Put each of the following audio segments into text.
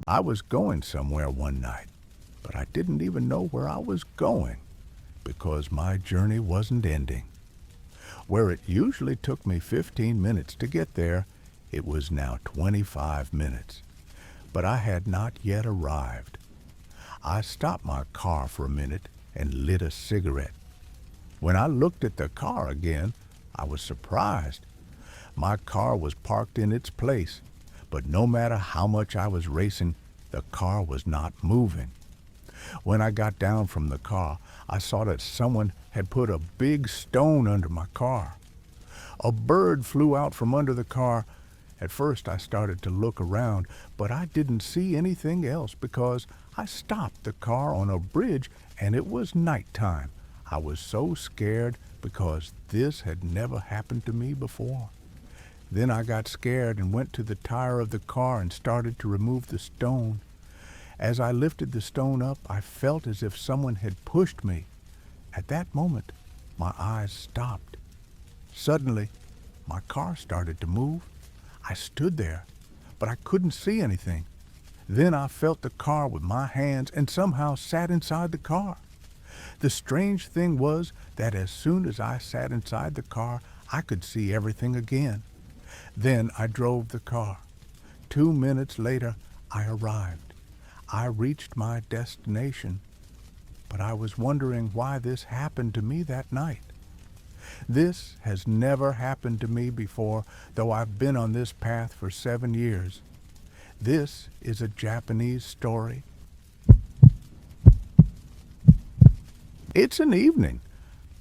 I was going somewhere one night, but I didn't even know where I was going because my journey wasn't ending. Where it usually took me 15 minutes to get there, it was now 25 minutes. But I had not yet arrived. I stopped my car for a minute and lit a cigarette. When I looked at the car again, I was surprised. My car was parked in its place, but no matter how much I was racing, the car was not moving. When I got down from the car, I saw that someone had put a big stone under my car. A bird flew out from under the car. At first I started to look around, but I didn't see anything else because I stopped the car on a bridge and it was nighttime. I was so scared because this had never happened to me before. Then I got scared and went to the tire of the car and started to remove the stone. As I lifted the stone up, I felt as if someone had pushed me. At that moment, my eyes stopped. Suddenly, my car started to move. I stood there, but I couldn't see anything. Then I felt the car with my hands and somehow sat inside the car. The strange thing was that as soon as I sat inside the car, I could see everything again. Then I drove the car. 2 minutes later, I arrived. I reached my destination, but I was wondering why this happened to me that night. This has never happened to me before, though I've been on this path for 7 years. This is a Japanese story. It's an evening.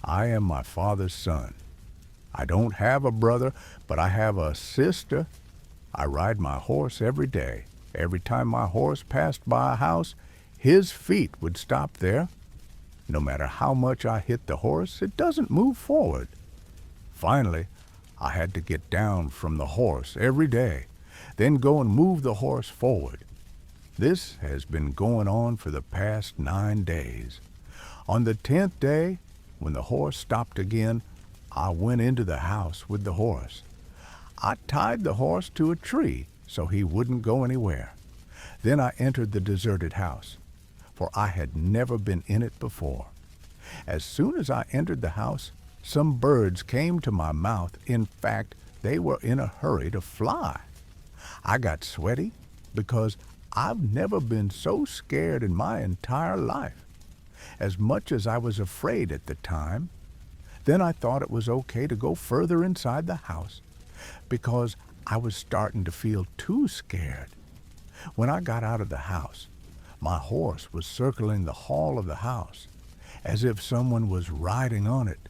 I am my father's son. I don't have a brother, but I have a sister. I ride my horse every day. Every time my horse passed by a house, his feet would stop there. No matter how much I hit the horse, it doesn't move forward. Finally, I had to get down from the horse every day, then go and move the horse forward. This has been going on for the past 9 days. On the 10th day, when the horse stopped again, I went into the house with the horse. I tied the horse to a tree so he wouldn't go anywhere. Then I entered the deserted house, for I had never been in it before. As soon as I entered the house, some birds came to my mouth. In fact, they were in a hurry to fly. I got sweaty because I've never been so scared in my entire life, as much as I was afraid at the time. Then I thought it was okay to go further inside the house because I was starting to feel too scared. When I got out of the house, my horse was circling the hall of the house, as if someone was riding on it.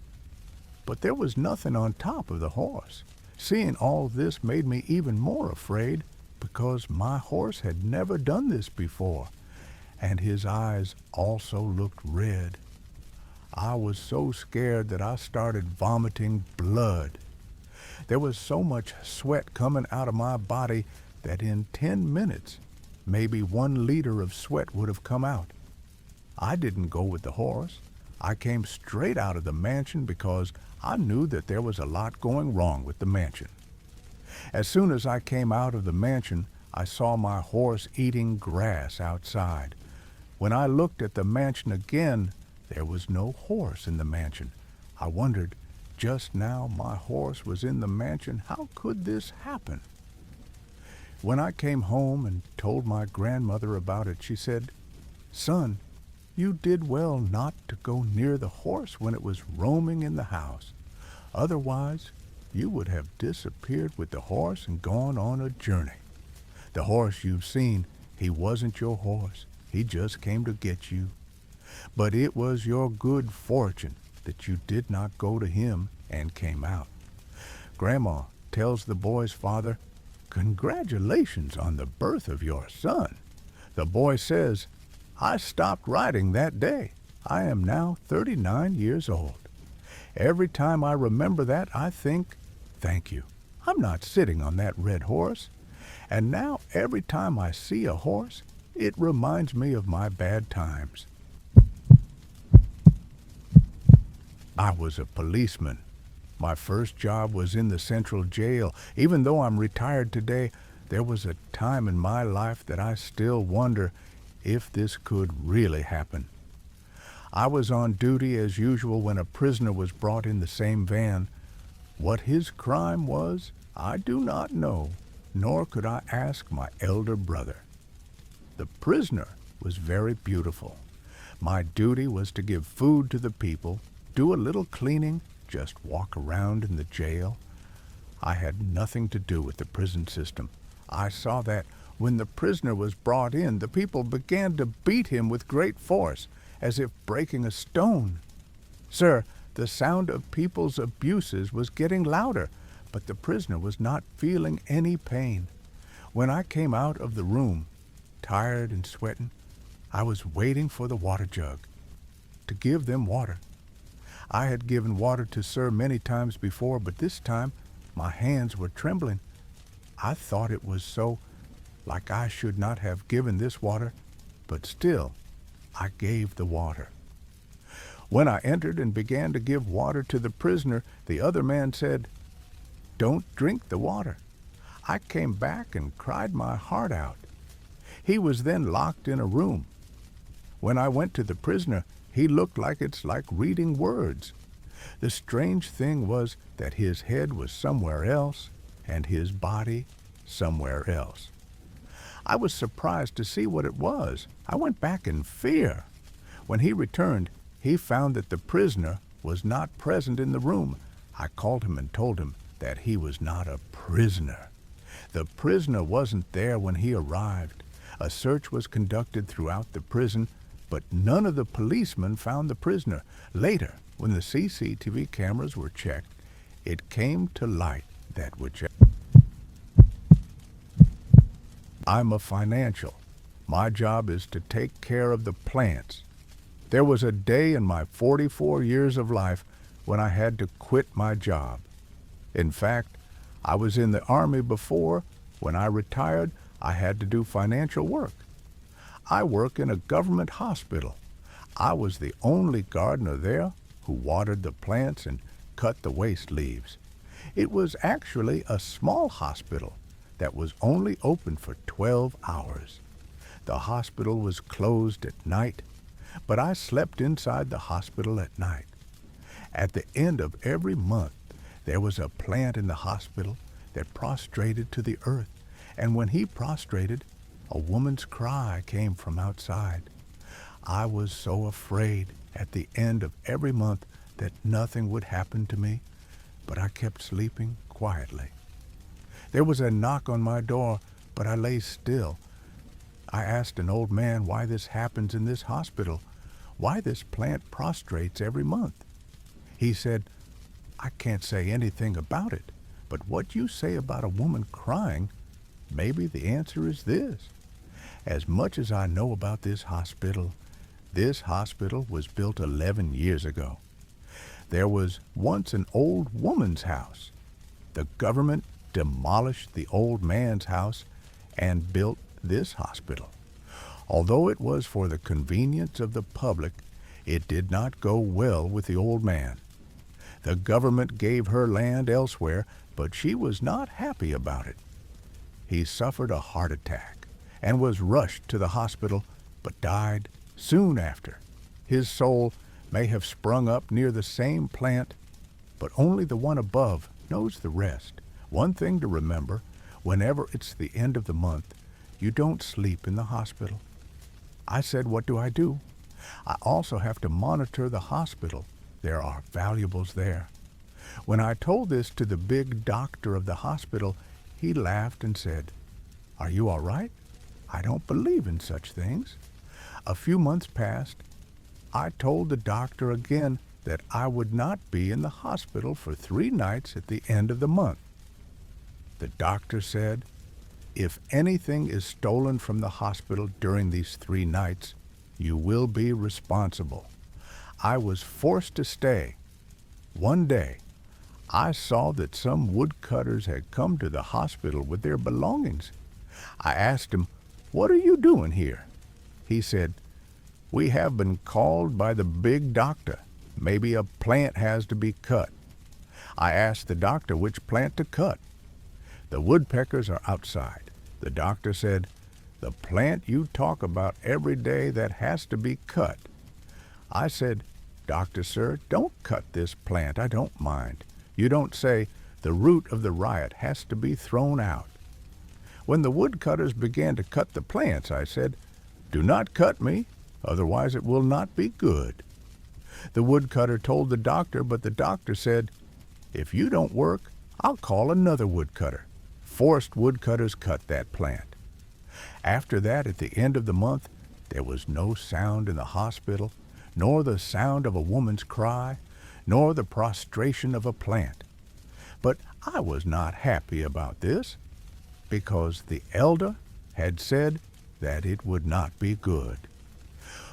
But there was nothing on top of the horse. Seeing all this made me even more afraid because my horse had never done this before, and his eyes also looked red. I was so scared that I started vomiting blood. There was so much sweat coming out of my body that in 10 minutes, maybe 1 liter of sweat would have come out. I didn't go with the horse. I came straight out of the mansion because I knew that there was a lot going wrong with the mansion. As soon as I came out of the mansion, I saw my horse eating grass outside. When I looked at the mansion again, there was no horse in the mansion. I wondered, just now my horse was in the mansion. How could this happen? When I came home and told my grandmother about it, she said, "Son, you did well not to go near the horse when it was roaming in the house. Otherwise, you would have disappeared with the horse and gone on a journey. The horse you've seen, he wasn't your horse. He just came to get you. But it was your good fortune that you did not go to him and came out." Grandma tells the boy's father, "Congratulations on the birth of your son." The boy says, "I stopped riding that day. I am now 39 years old. Every time I remember that, I think, thank you. I'm not sitting on that red horse. And now every time I see a horse, it reminds me of my bad times." I was a policeman. My first job was in the Central Jail. Even though I'm retired today, There was a time in my life that I still wonder if this could really happen. I was on duty as usual when a prisoner was brought in the same van. What his crime was, I do not know, nor could I ask my elder brother. The prisoner was very beautiful. My duty was to give food to the people, do a little cleaning, just walk around in the jail. I had nothing to do with the prison system. I saw that when the prisoner was brought in, the people began to beat him with great force, as if breaking a stone. Sir, the sound of people's abuses was getting louder, but the prisoner was not feeling any pain. When I came out of the room, tired and sweating, I was waiting for the water jug to give them water. I had given water to Sir many times before, but this time my hands were trembling. I thought it was so like I should not have given this water, but still I gave the water. When I entered and began to give water to the prisoner, the other man said, "Don't drink the water." I came back and cried my heart out. He was then locked in a room. When I went to the prisoner, he looked like it's like reading words. The strange thing was that his head was somewhere else and his body somewhere else. I was surprised to see what it was. I went back in fear. When he returned, he found that the prisoner was not present in the room. I called him and told him that he was not a prisoner. The prisoner wasn't there when he arrived. A search was conducted throughout the prison, but none of the policemen found the prisoner. Later, when the CCTV cameras were checked, it came to light that I'm a financial. My job is to take care of the plants. There was a day in my 44 years of life when I had to quit my job. In fact, I was in the Army before. When I retired, I had to do financial work. I work in a government hospital. I was the only gardener there who watered the plants and cut the waste leaves. It was actually a small hospital that was only open for 12 hours. The hospital was closed at night, but I slept inside the hospital at night. At the end of every month, there was a plant in the hospital that prostrated to the earth, and when he prostrated, a woman's cry came from outside. I was so afraid at the end of every month that nothing would happen to me, but I kept sleeping quietly. There was a knock on my door, but I lay still. I asked an old man why this happens in this hospital, why this plant prostrates every month. He said, "I can't say anything about it, but what you say about a woman crying, maybe the answer is this. As much as I know about this hospital was built 11 years ago. There was once an old woman's house. The government demolished the old man's house and built this hospital. Although it was for the convenience of the public, it did not go well with the old man. The government gave her land elsewhere, but she was not happy about it. He suffered a heart attack and was rushed to the hospital, but died soon after. His soul may have sprung up near the same plant, but only the one above knows the rest. One thing to remember, whenever it's the end of the month, you don't sleep in the hospital. I said, what do I do? I also have to monitor the hospital. There are valuables there. When I told this to the big doctor of the hospital, he laughed and said, "Are you all right? I don't believe in such things." A few months passed. I told the doctor again that I would not be in the hospital for 3 nights at the end of the month. The doctor said, "If anything is stolen from the hospital during these 3 nights, you will be responsible." I was forced to stay. One day, I saw that some woodcutters had come to the hospital with their belongings. I asked him, "What are you doing here?" He said, "We have been called by the big doctor. Maybe a plant has to be cut." I asked the doctor which plant to cut. "The woodpeckers are outside. The doctor said, "The plant you talk about every day that has to be cut." I said, "Doctor, sir, don't cut this plant. I don't mind. You don't say the root of the riot has to be thrown out." When the woodcutters began to cut the plants, I said, "Do not cut me, otherwise it will not be good." The woodcutter told the doctor, but the doctor said, "If you don't work, I'll call another woodcutter." Forced woodcutters cut that plant. After that, at the end of the month, there was no sound in the hospital, nor the sound of a woman's cry, nor the prostration of a plant. But I was not happy about this, because the elder had said that it would not be good.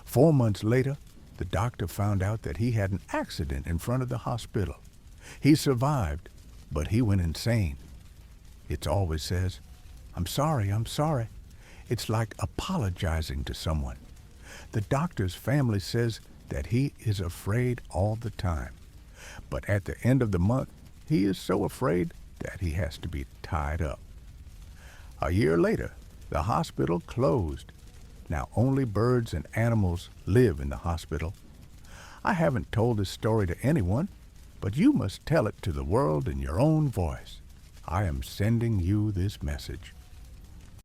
4 months later, the doctor found out that he had an accident in front of the hospital. He survived, but he went insane. It always says, I'm sorry. It's like apologizing to someone. The doctor's family says that he is afraid all the time. But at the end of the month, he is so afraid that he has to be tied up. A year later, the hospital closed. Now only birds and animals live in the hospital. I haven't told this story to anyone, but you must tell it to the world in your own voice. I am sending you this message.